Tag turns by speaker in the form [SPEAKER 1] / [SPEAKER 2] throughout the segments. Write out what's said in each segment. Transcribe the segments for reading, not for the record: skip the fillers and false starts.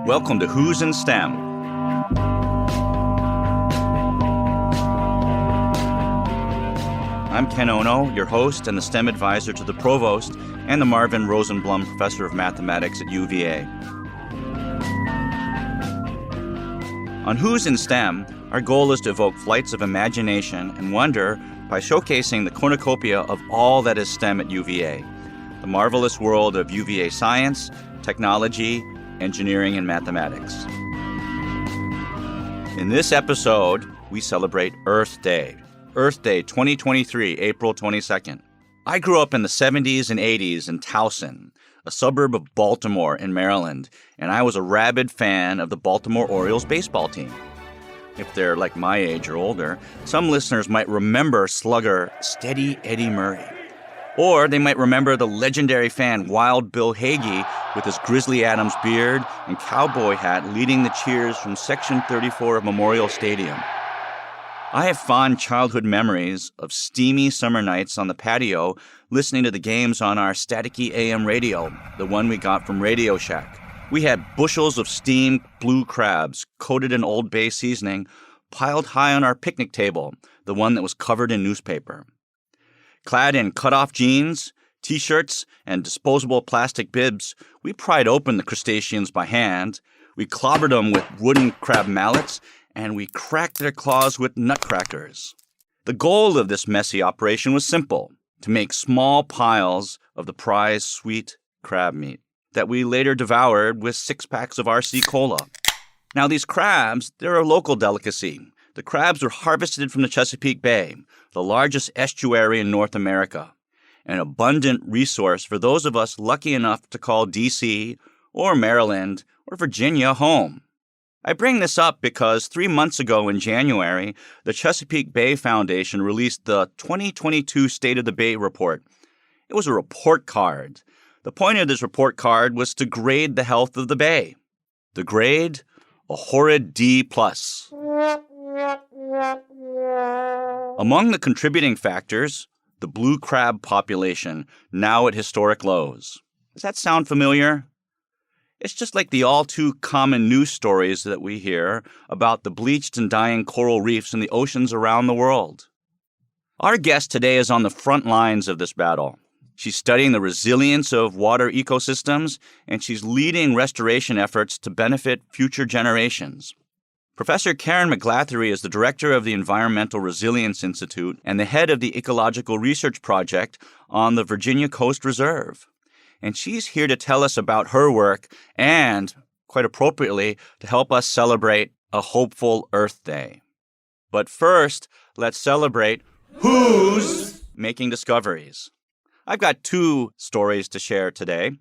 [SPEAKER 1] Welcome to Who's in STEM. I'm Ken Ono, your host and the STEM advisor to the Provost and the Marvin Rosenblum Professor of Mathematics at UVA. On Who's in STEM, our goal is to evoke flights of imagination and wonder by showcasing the cornucopia of all that is STEM at UVA, the marvelous world of UVA science, technology, engineering, and mathematics. In this episode, we celebrate Earth Day. Earth Day 2023, April 22nd. I grew up in the 70s and 80s in Towson, a suburb of Baltimore in Maryland, and I was a rabid fan of the Baltimore Orioles baseball team. If they're like my age or older, some listeners might remember slugger Steady Eddie Murray. Or they might remember the legendary fan Wild Bill Hagee with his Grizzly Adams beard and cowboy hat leading the cheers from Section 34 of Memorial Stadium. I have fond childhood memories of steamy summer nights on the patio listening to the games on our staticky AM radio, the one we got from Radio Shack. We had bushels of steamed blue crabs coated in Old Bay seasoning piled high on our picnic table, the one that was covered in newspaper. Clad in cut-off jeans, T-shirts, and disposable plastic bibs, we pried open the crustaceans by hand, we clobbered them with wooden crab mallets, and we cracked their claws with nutcrackers. The goal of this messy operation was simple, to make small piles of the prized sweet crab meat that we later devoured with 6 packs of RC Cola. Now these crabs, they're a local delicacy. The crabs were harvested from the Chesapeake Bay, the largest estuary in North America, an abundant resource for those of us lucky enough to call D.C. or Maryland or Virginia home. I bring this up because 3 months ago in January, the Chesapeake Bay Foundation released the 2022 State of the Bay report. It was a report card. The point of this report card was to grade the health of the bay. The grade? A horrid D+. Among the contributing factors, the blue crab population, now at historic lows. Does that sound familiar? It's just like the all-too-common news stories that we hear about the bleached and dying coral reefs in the oceans around the world. Our guest today is on the front lines of this battle. She's studying the resilience of water ecosystems, and she's leading restoration efforts to benefit future generations. Professor Karen McGlathery is the director of the Environmental Resilience Institute and the head of the Ecological Research Project on the Virginia Coast Reserve. And she's here to tell us about her work and, quite appropriately, to help us celebrate a hopeful Earth Day. But first, let's celebrate who's making discoveries. I've got 2 stories to share today.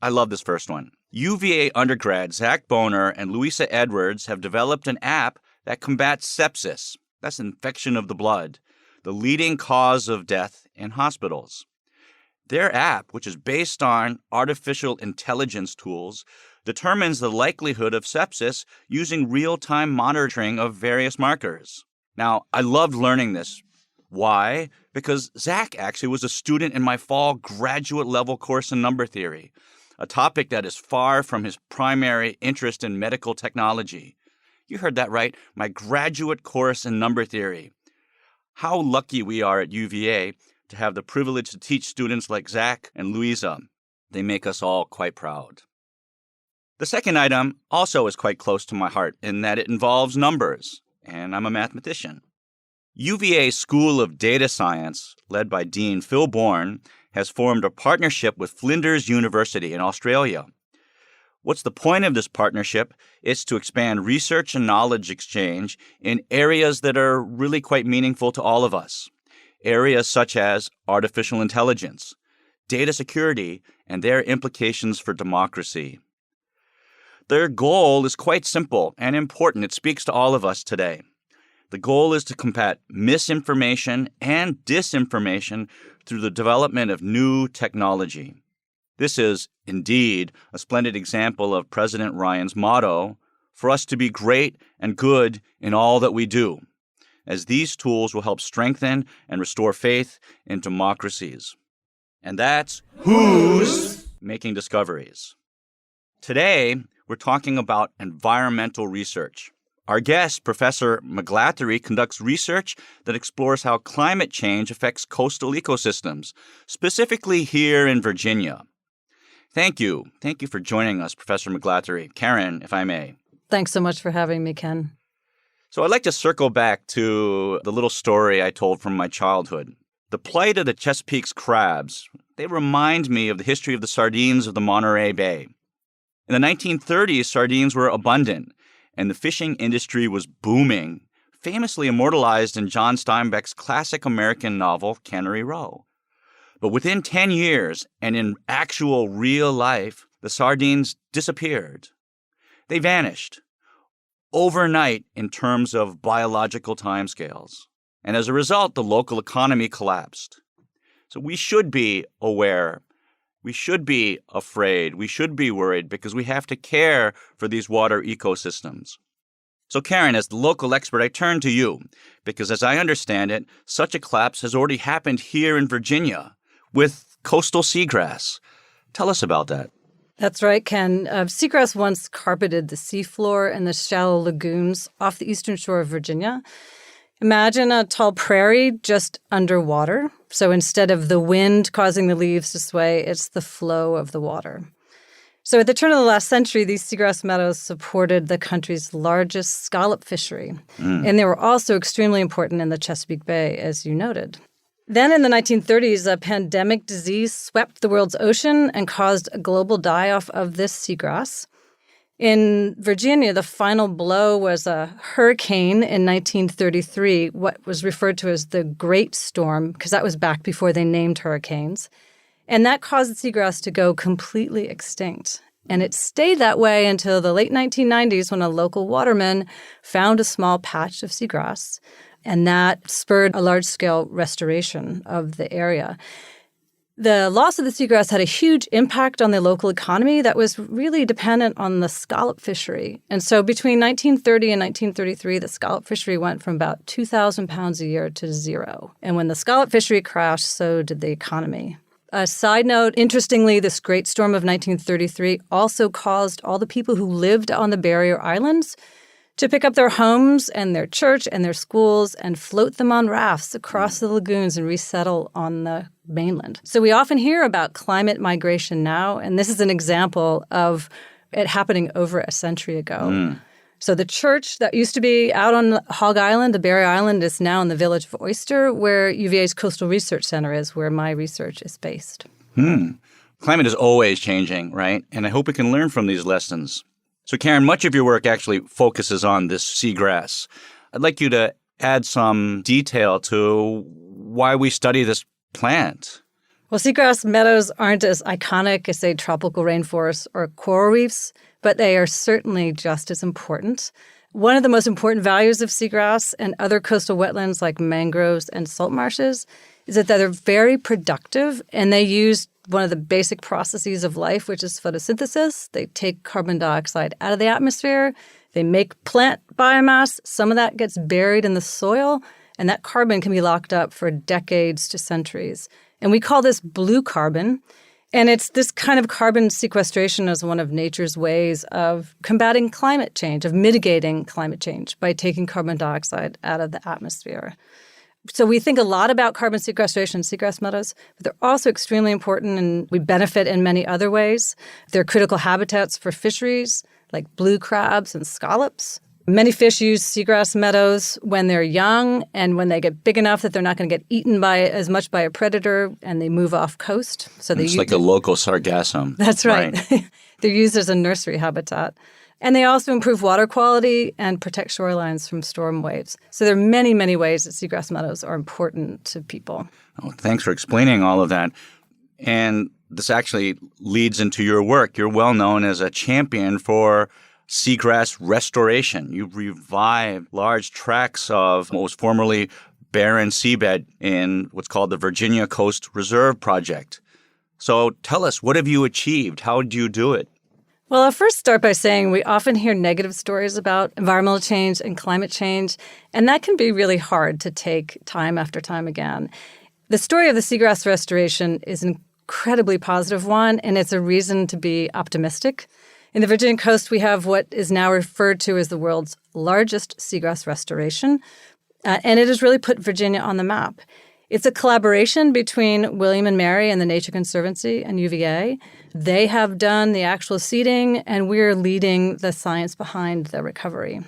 [SPEAKER 1] I love this first one. UVA undergrad Zach Boner and Louisa Edwards have developed an app that combats sepsis. That's infection of the blood, the leading cause of death in hospitals. Their app, which is based on artificial intelligence tools, determines the likelihood of sepsis using real-time monitoring of various markers. Now, I loved learning this. Why? Because Zach actually was a student in my fall graduate-level course in number theory, a topic that is far from his primary interest in medical technology. You heard that right, my graduate course in number theory. How lucky we are at UVA to have the privilege to teach students like Zach and Louisa. They make us all quite proud. The second item also is quite close to my heart in that it involves numbers, and I'm a mathematician. UVA School of Data Science, led by Dean Phil Bourne, has formed a partnership with Flinders University in Australia. What's the point of this partnership? It's to expand research and knowledge exchange in areas that are really quite meaningful to all of us. Areas such as artificial intelligence, data security, and their implications for democracy. Their goal is quite simple and important. It speaks to all of us today. The goal is to combat misinformation and disinformation through the development of new technology. This is, indeed, a splendid example of President Ryan's motto, for us to be great and good in all that we do, as these tools will help strengthen and restore faith in democracies. And that's who's making discoveries. Today, we're talking about environmental research. Our guest, Professor McGlathery, conducts research that explores how climate change affects coastal ecosystems, specifically here in Virginia. Thank you. Thank you for joining us, Professor McGlathery. Karen, if I may.
[SPEAKER 2] Thanks so much for having me, Ken.
[SPEAKER 1] So I'd like to circle back to the little story I told from my childhood. The plight of the Chesapeake's crabs, they remind me of the history of the sardines of the Monterey Bay. In the 1930s, sardines were abundant, and the fishing industry was booming, famously immortalized in John Steinbeck's classic American novel, Cannery Row. But within 10 years, and in actual real life, the sardines disappeared. They vanished overnight in terms of biological timescales. And as a result, the local economy collapsed. So we should be aware. We should be afraid. We should be worried because we have to care for these water ecosystems. So Karen, as the local expert, I turn to you because as I understand it, such a collapse has already happened here in Virginia with coastal seagrass. Tell us about that.
[SPEAKER 2] That's right, Ken. Seagrass once carpeted the seafloor and the shallow lagoons off the eastern shore of Virginia. Imagine a tall prairie just underwater. So instead of the wind causing the leaves to sway, it's the flow of the water. So at the turn of the last century, these seagrass meadows supported the country's largest scallop fishery. And they were also extremely important in the Chesapeake Bay, as you noted. Then in the 1930s, a pandemic disease swept the world's ocean and caused a global die-off of this seagrass. In Virginia, the final blow was a hurricane in 1933, what was referred to as the Great Storm, because that was back before they named hurricanes. And that caused the seagrass to go completely extinct. And it stayed that way until the late 1990s when a local waterman found a small patch of seagrass. And that spurred a large-scale restoration of the area. The loss of the seagrass had a huge impact on the local economy that was really dependent on the scallop fishery. And so between 1930 and 1933, the scallop fishery went from about 2,000 pounds a year to zero. And when the scallop fishery crashed, so did the economy. A side note, interestingly, this great storm of 1933 also caused all the people who lived on the barrier islands to pick up their homes and their church and their schools and float them on rafts across the lagoons and resettle on the mainland. So we often hear about climate migration now, and this is an example of it happening over a century ago. So the church that used to be out on Hog Island, the Barrier Island, is now in the village of Oyster, where UVA's Coastal Research Center is, where my research is based.
[SPEAKER 1] Climate is always changing, right? And I hope we can learn from these lessons. So Karen, much of your work actually focuses on this seagrass. I'd like you to add some detail to why we study this plant.
[SPEAKER 2] Well, seagrass meadows aren't as iconic as, say, tropical rainforests or coral reefs, but they are certainly just as important. One of the most important values of seagrass and other coastal wetlands like mangroves and salt marshes is that they're very productive and they use one of the basic processes of life, which is photosynthesis. They take carbon dioxide out of the atmosphere. They make plant biomass. Some of that gets buried in the soil, and that carbon can be locked up for decades to centuries. And we call this blue carbon. And it's this kind of carbon sequestration as one of nature's ways of combating climate change, of mitigating climate change by taking carbon dioxide out of the atmosphere. So we think a lot about carbon sequestration in seagrass meadows, but they're also extremely important and we benefit in many other ways. They're critical habitats for fisheries like blue crabs and scallops. Many fish use seagrass meadows when they're young and when they get big enough that they're not going to get eaten by as much by a predator and they move off coast. So
[SPEAKER 1] it's like a local sargassum.
[SPEAKER 2] That's right. They're used as a nursery habitat. And they also improve water quality and protect shorelines from storm waves. So there are many, many ways that seagrass meadows are important to people.
[SPEAKER 1] Oh, thanks for explaining all of that. And this actually leads into your work. You're well known as a champion for seagrass restoration. You've revived large tracts of what was formerly barren seabed in what's called the Virginia Coast Reserve Project. So tell us, what have you achieved? How did you do it?
[SPEAKER 2] Well, I'll first start by saying we often hear negative stories about environmental change and climate change, and that can be really hard to take time after time again. The story of the seagrass restoration is an incredibly positive one, and it's a reason to be optimistic. In the Virginia coast, we have what is now referred to as the world's largest seagrass restoration, and it has really put Virginia on the map. It's a collaboration between William and Mary and the Nature Conservancy and UVA. They have done the actual seeding, and we're leading the science behind the recovery.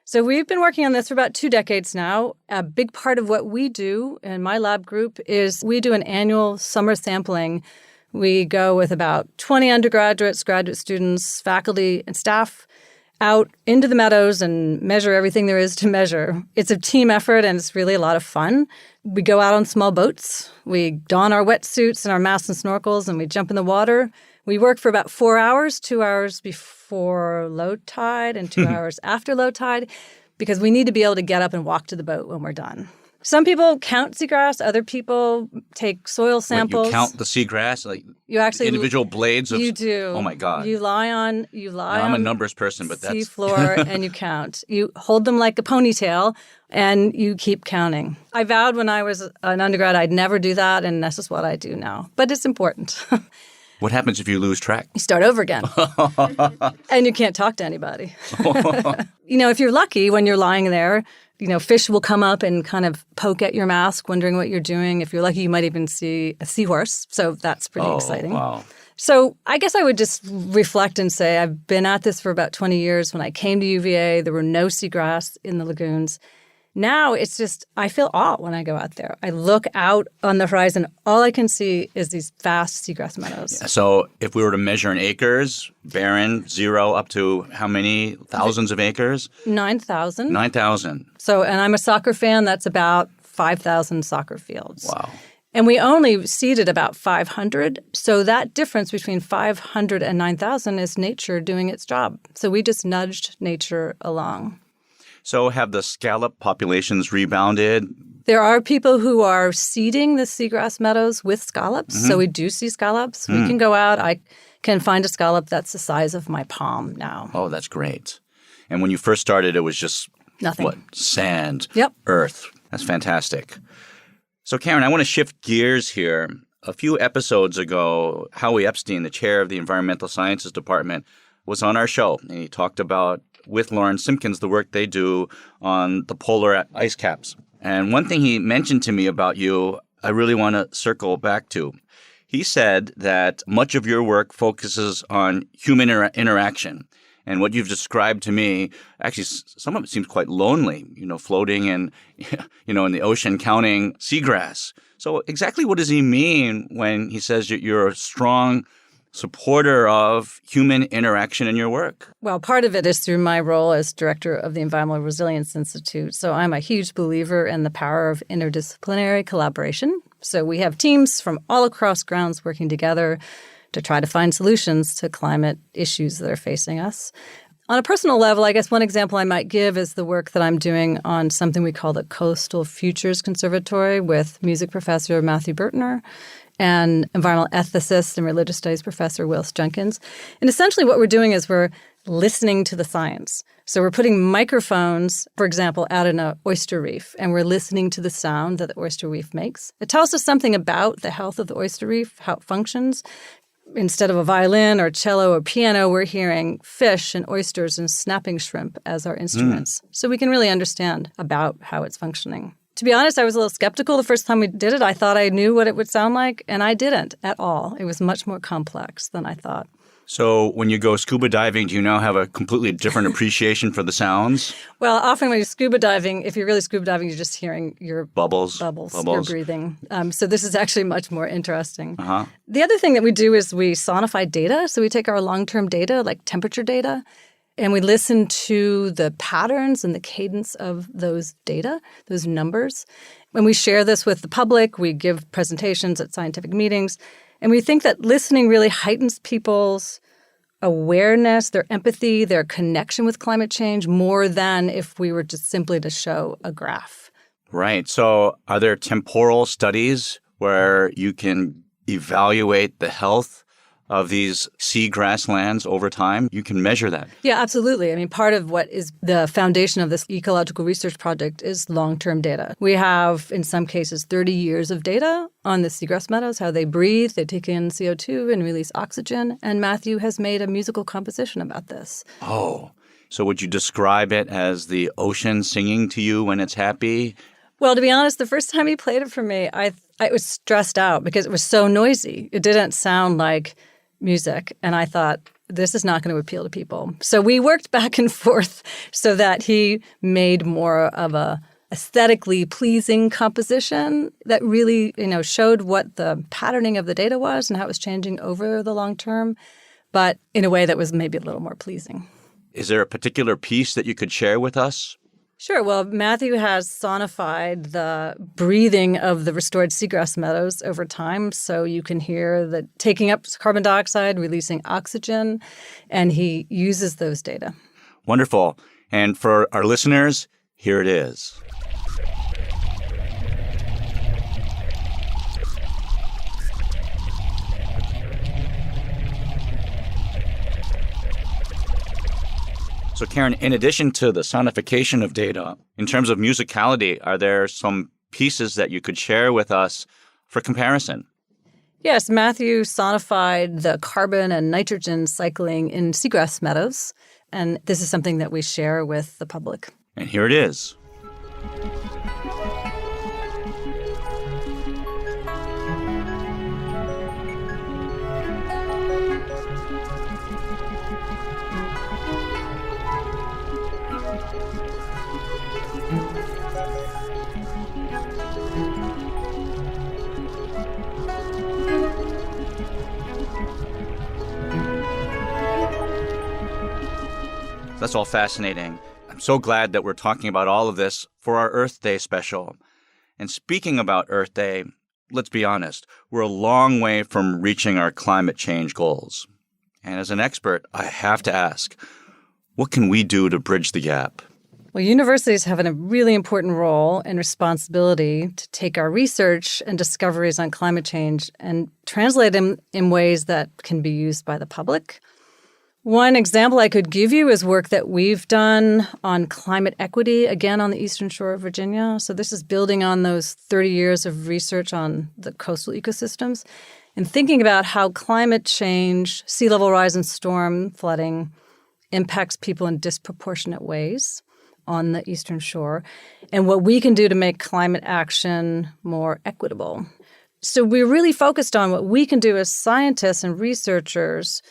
[SPEAKER 2] So we've been working on this for about 2 decades now. A big part of what we do in my lab group is we do an annual summer sampling. We go with about 20 undergraduates, graduate students, faculty, and staff out into the meadows and measure everything there is to measure. It's a team effort, and it's really a lot of fun. We go out on small boats. We don our wetsuits and our masks and snorkels, and we jump in the water. We work for about 4 hours, 2 hours before low tide and 2 hours after low tide, because we need to be able to get up and walk to the boat when we're done. Some people count seagrass. Other people take soil samples.
[SPEAKER 1] You count the seagrass, like
[SPEAKER 2] you actually
[SPEAKER 1] individual blades of.
[SPEAKER 2] You do.
[SPEAKER 1] Oh my God!
[SPEAKER 2] You lie on.
[SPEAKER 1] I'm a numbers person, but that's
[SPEAKER 2] seafloor, and you count. You hold them like a ponytail, and you keep counting. I vowed when I was an undergrad I'd never do that, and this is what I do now. But it's important.
[SPEAKER 1] What happens if you lose track?
[SPEAKER 2] You start over again. And you can't talk to anybody. If you're lucky when you're lying there, fish will come up and kind of poke at your mask, wondering what you're doing. If you're lucky, you might even see a seahorse. So that's pretty exciting.
[SPEAKER 1] Wow.
[SPEAKER 2] So I guess I would just reflect and say I've been at this for about 20 years. When I came to UVA, there were no seagrass in the lagoons. Now it's just, I feel awe when I go out there. I look out on the horizon. All I can see is these vast seagrass meadows.
[SPEAKER 1] Yeah, so if we were to measure in acres, barren, 0 up to how many thousands of acres?
[SPEAKER 2] 9,000.
[SPEAKER 1] 9,000.
[SPEAKER 2] So, and I'm a soccer fan. That's about 5,000 soccer fields.
[SPEAKER 1] Wow.
[SPEAKER 2] And we only seeded about 500. So that difference between 500 and 9,000 is nature doing its job. So we just nudged nature along.
[SPEAKER 1] So have the scallop populations rebounded?
[SPEAKER 2] There are people who are seeding the seagrass meadows with scallops.
[SPEAKER 1] Mm-hmm.
[SPEAKER 2] So we do see scallops. We can go out. I can find a scallop that's the size of my palm now.
[SPEAKER 1] Oh, that's great. And when you first started, it was just
[SPEAKER 2] nothing.
[SPEAKER 1] What? Sand,
[SPEAKER 2] Yep.
[SPEAKER 1] earth. That's fantastic. So Karen, I want to shift gears here. A few episodes ago, Howie Epstein, the chair of the Environmental Sciences Department, was on our show. And he talked about, with Lauren Simpkins, the work they do on the polar ice caps. And one thing he mentioned to me about you, I really want to circle back to. He said that much of your work focuses on human interaction. And what you've described to me, actually, some of it seems quite lonely, floating in, in the ocean, counting seagrass. So exactly what does he mean when he says you're a strong supporter of human interaction in your work?
[SPEAKER 2] Well, part of it is through my role as director of the Environmental Resilience Institute. So I'm a huge believer in the power of interdisciplinary collaboration. So we have teams from all across grounds working together to try to find solutions to climate issues that are facing us. On a personal level, I guess one example I might give is the work that I'm doing on something we call the Coastal Futures Conservatory with music professor Matthew Bertner and environmental ethicist and religious studies professor Willis Jenkins. And essentially what we're doing is we're listening to the science. So we're putting microphones, for example, out in an oyster reef, and we're listening to the sound that the oyster reef makes. It tells us something about the health of the oyster reef, how it functions. Instead of a violin or cello or piano, we're hearing fish and oysters and snapping shrimp as our instruments. So we can really understand about how it's functioning. To be honest, I was a little skeptical the first time we did it. I thought I knew what it would sound like, and I didn't at all. It was much more complex than I thought.
[SPEAKER 1] So when you go scuba diving, do you now have a completely different appreciation for the sounds?
[SPEAKER 2] Well, often when you're scuba diving, if you're really scuba diving, you're just hearing your
[SPEAKER 1] bubbles,
[SPEAKER 2] your breathing. So this is actually much more interesting.
[SPEAKER 1] Uh-huh.
[SPEAKER 2] The other thing that we do is we sonify data. So we take our long-term data, like temperature data, and we listen to the patterns and the cadence of those data, those numbers. When we share this with the public, we give presentations at scientific meetings. And we think that listening really heightens people's awareness, their empathy, their connection with climate change more than if we were just simply to show a graph.
[SPEAKER 1] Right. So are there temporal studies where you can evaluate the health of these seagrass lands over time? You can measure that.
[SPEAKER 2] Yeah, absolutely. I mean, part of what is the foundation of this ecological research project is long-term data. We have, in some cases, 30 years of data on the seagrass meadows, how they breathe, they take in CO2 and release oxygen. And Matthew has made a musical composition about this.
[SPEAKER 1] Oh, so would you describe it as the ocean singing to you when it's happy?
[SPEAKER 2] Well, to be honest, the first time he played it for me, I was stressed out because it was so noisy. It didn't sound like music. And I thought, this is not going to appeal to people. So we worked back and forth so that he made more of a aesthetically pleasing composition that really, showed what the patterning of the data was and how it was changing over the long term, but in a way that was maybe a little more pleasing.
[SPEAKER 1] Is there a particular piece that you could share with us?
[SPEAKER 2] Sure. Well, Matthew has sonified the breathing of the restored seagrass meadows over time. So you can hear the taking up carbon dioxide, releasing oxygen, and he uses those data.
[SPEAKER 1] Wonderful. And for our listeners, here it is. So, Karen, in addition to the sonification of data, in terms of musicality, are there some pieces that you could share with us for comparison?
[SPEAKER 2] Yes, Matthew sonified the carbon and nitrogen cycling in seagrass meadows, and this is something that we share with the public.
[SPEAKER 1] And here it is. That's all fascinating. I'm so glad that we're talking about all of this for our Earth Day special. And speaking about Earth Day, let's be honest, we're a long way from reaching our climate change goals. And as an expert, I have to ask, what can we do to bridge the gap?
[SPEAKER 2] Well, universities have a really important role and responsibility to take our research and discoveries on climate change and translate them in ways that can be used by the public. One example I could give you is work that we've done on climate equity, again, on the eastern shore of Virginia. So this is building on those 30 years of research on the coastal ecosystems and thinking about how climate change, sea level rise and storm flooding impacts people in disproportionate ways on the eastern shore and what we can do to make climate action more equitable. So we're really focused on what we can do as scientists and researchers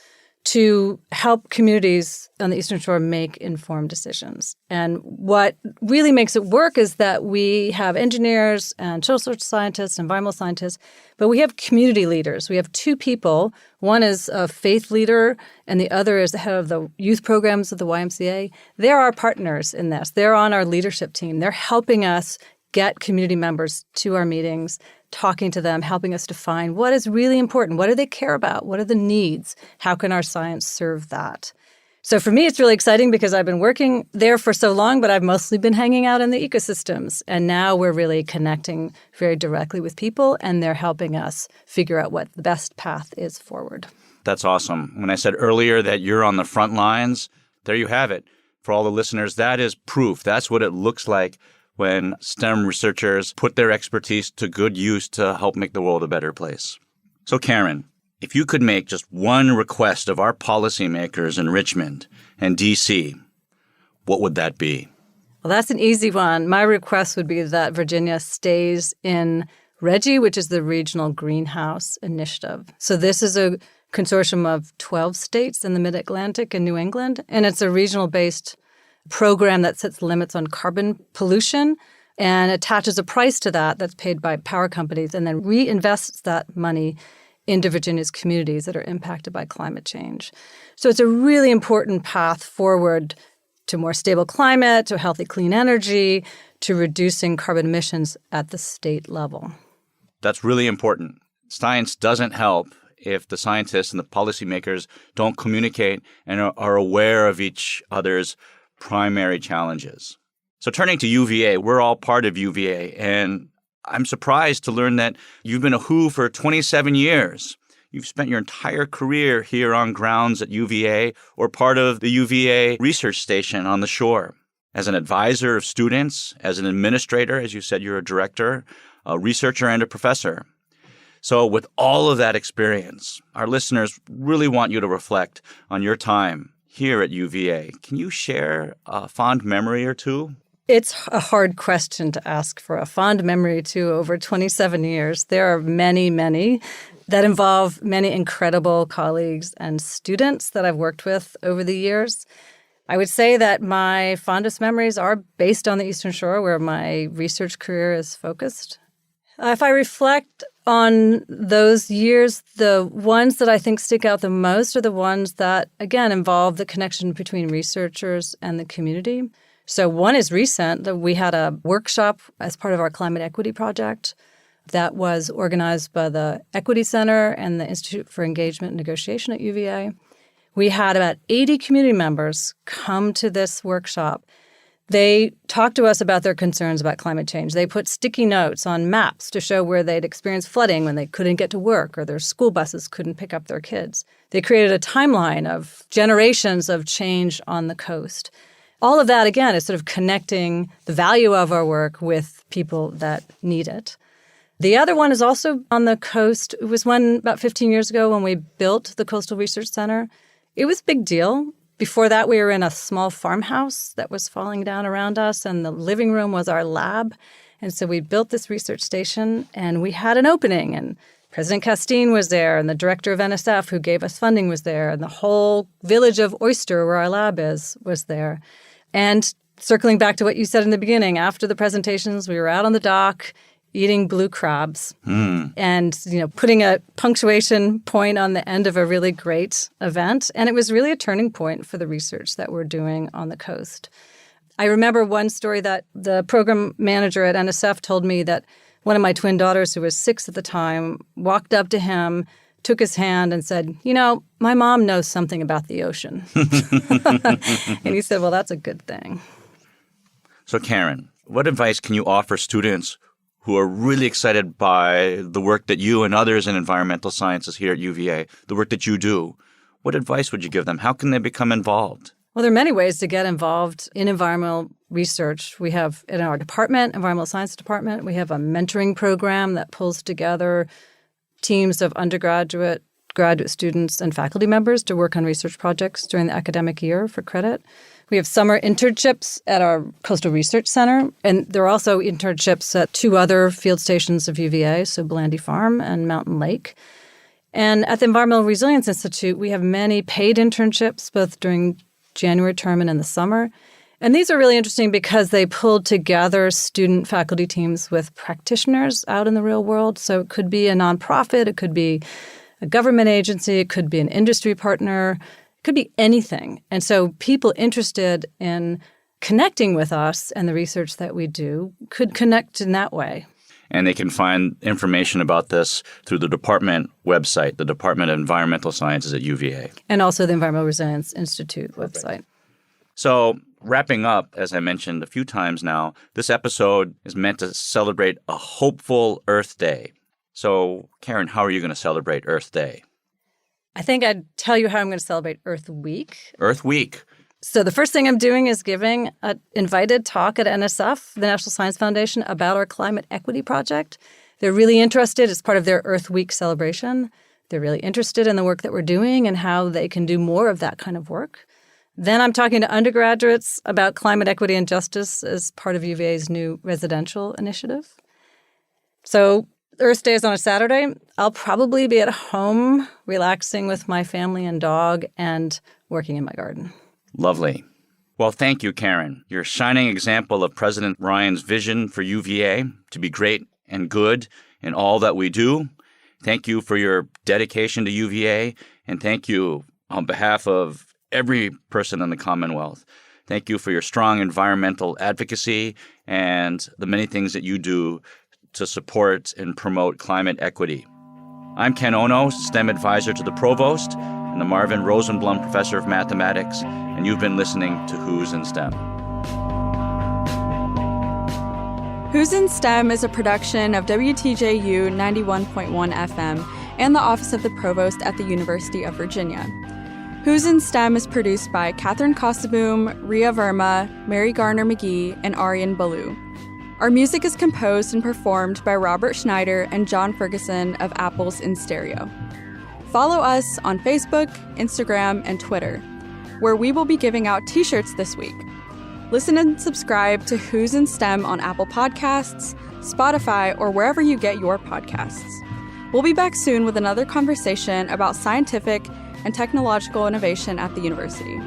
[SPEAKER 2] to help communities on the Eastern Shore make informed decisions. And what really makes it work is that we have engineers and social scientists, environmental scientists, but we have community leaders. We have two people. One is a faith leader, and the other is the head of the youth programs of the YMCA. They're our partners in this. They're on our leadership team. They're helping us get community members to our meetings, talking to them, helping us define what is really important. What do they care about? What are the needs? How can our science serve that? So for me, it's really exciting because I've been working there for so long, but I've mostly been hanging out in the ecosystems. And now we're really connecting very directly with people, and they're helping us figure out what the best path is forward.
[SPEAKER 1] That's awesome. When I said earlier that you're on the front lines, there you have it. For all the listeners, that is proof. That's what it looks like when STEM researchers put their expertise to good use to help make the world a better place. So, Karen, if you could make just one request of our policymakers in Richmond and D.C., what would that be?
[SPEAKER 2] Well, that's an easy one. My request would be that Virginia stays in RGGI, which is the Regional Greenhouse Initiative. So this is a consortium of 12 states in the Mid-Atlantic and New England, and it's a regional-based program that sets limits on carbon pollution and attaches a price to that that's paid by power companies and then reinvests that money into Virginia's communities that are impacted by climate change. So it's a really important path forward to more stable climate, to healthy, clean energy, to reducing carbon emissions at the state level.
[SPEAKER 1] That's really important. Science doesn't help if the scientists and the policymakers don't communicate and are aware of each other's primary challenges. So turning to UVA, we're all part of UVA, and I'm surprised to learn that you've been a WHO for 27 years. You've spent your entire career here on grounds at UVA or part of the UVA research station on the shore. As an advisor of students, as an administrator, as you said, you're a director, a researcher, and a professor. So with all of that experience, our listeners really want you to reflect on your time here at UVA. Can you share a fond memory or two?
[SPEAKER 2] It's a hard question to ask for a fond memory to over 27 years. There are many, many that involve many incredible colleagues and students that I've worked with over the years. I would say that my fondest memories are based on the Eastern Shore, where my research career is focused. If I reflect on those years, the ones that I think stick out the most are the ones that, again, involve the connection between researchers and the community. So one is recent. That we had a workshop as part of our climate equity project that was organized by the Equity Center and the Institute for Engagement and Negotiation at UVA. We had about 80 community members come to this workshop. They talked to us about their concerns about climate change. They put sticky notes on maps to show where they'd experienced flooding when they couldn't get to work or their school buses couldn't pick up their kids. They created a timeline of generations of change on the coast. All of that, again, is sort of connecting the value of our work with people that need it. The other one is also on the coast. It was about 15 years ago when we built the Coastal Research Center. It was a big deal. Before that, we were in a small farmhouse that was falling down around us, and the living room was our lab. And so we built this research station, and we had an opening, and President Castine was there, and the director of NSF who gave us funding was there, and the whole village of Oyster, where our lab is, was there. And circling back to what you said in the beginning, after the presentations, we were out on the dock eating blue crabs and, putting a punctuation point on the end of a really great event. And it was really a turning point for the research that we're doing on the coast. I remember one story that the program manager at NSF told me that one of my twin daughters, who was 6 at the time, walked up to him, took his hand and said, my mom knows something about the ocean. And he said, well, that's a good thing.
[SPEAKER 1] So, Karen, what advice can you offer students who are really excited by the work that you and others in environmental sciences here at UVA, the work that you do? What advice would you give them? How can they become involved?
[SPEAKER 2] Well, there are many ways to get involved in environmental research. We have in our department, Environmental Science Department, we have a mentoring program that pulls together teams of undergraduate, graduate students, and faculty members to work on research projects during the academic year for credit. We have summer internships at our Coastal Research Center, and there are also internships at 2 other field stations of UVA, so Blandy Farm and Mountain Lake. And at the Environmental Resilience Institute, we have many paid internships, both during January term and in the summer. And these are really interesting because they pulled together student faculty teams with practitioners out in the real world. So it could be a nonprofit, it could be a government agency, it could be an industry partner, it could be anything. And so people interested in connecting with us and the research that we do could connect in that way.
[SPEAKER 1] And they can find information about this through the department website, the Department of Environmental Sciences at UVA.
[SPEAKER 2] And also the Environmental Resilience Institute website.
[SPEAKER 1] So wrapping up, as I mentioned a few times now, this episode is meant to celebrate a hopeful Earth Day. So, Karen, how are you going to celebrate Earth Day?
[SPEAKER 2] I think I'd tell you how I'm going to celebrate Earth Week.
[SPEAKER 1] Earth Week.
[SPEAKER 2] So the first thing I'm doing is giving an invited talk at NSF, the National Science Foundation, about our climate equity project. They're really interested. It's part of their Earth Week celebration. They're really interested in the work that we're doing and how they can do more of that kind of work. Then I'm talking to undergraduates about climate equity and justice as part of UVA's new residential initiative. So Earth Day is on a Saturday. I'll probably be at home relaxing with my family and dog and working in my garden.
[SPEAKER 1] Lovely. Well, thank you, Karen. You're a shining example of President Ryan's vision for UVA to be great and good in all that we do. Thank you for your dedication to UVA, and thank you on behalf of every person in the Commonwealth. Thank you for your strong environmental advocacy and the many things that you do to support and promote climate equity. I'm Ken Ono, STEM advisor to the Provost and the Marvin Rosenblum Professor of Mathematics, and you've been listening to Who's in STEM.
[SPEAKER 3] Who's in STEM is a production of WTJU 91.1 FM and the Office of the Provost at the University of Virginia. Who's in STEM is produced by Catherine Kosoboom, Ria Verma, Mary Garner McGee, and Aryan Ballou. Our music is composed and performed by Robert Schneider and John Ferguson of Apples in Stereo. Follow us on Facebook, Instagram, and Twitter, where we will be giving out t-shirts this week. Listen and subscribe to Who's in STEM on Apple Podcasts, Spotify, or wherever you get your podcasts. We'll be back soon with another conversation about scientific and technological innovation at the university.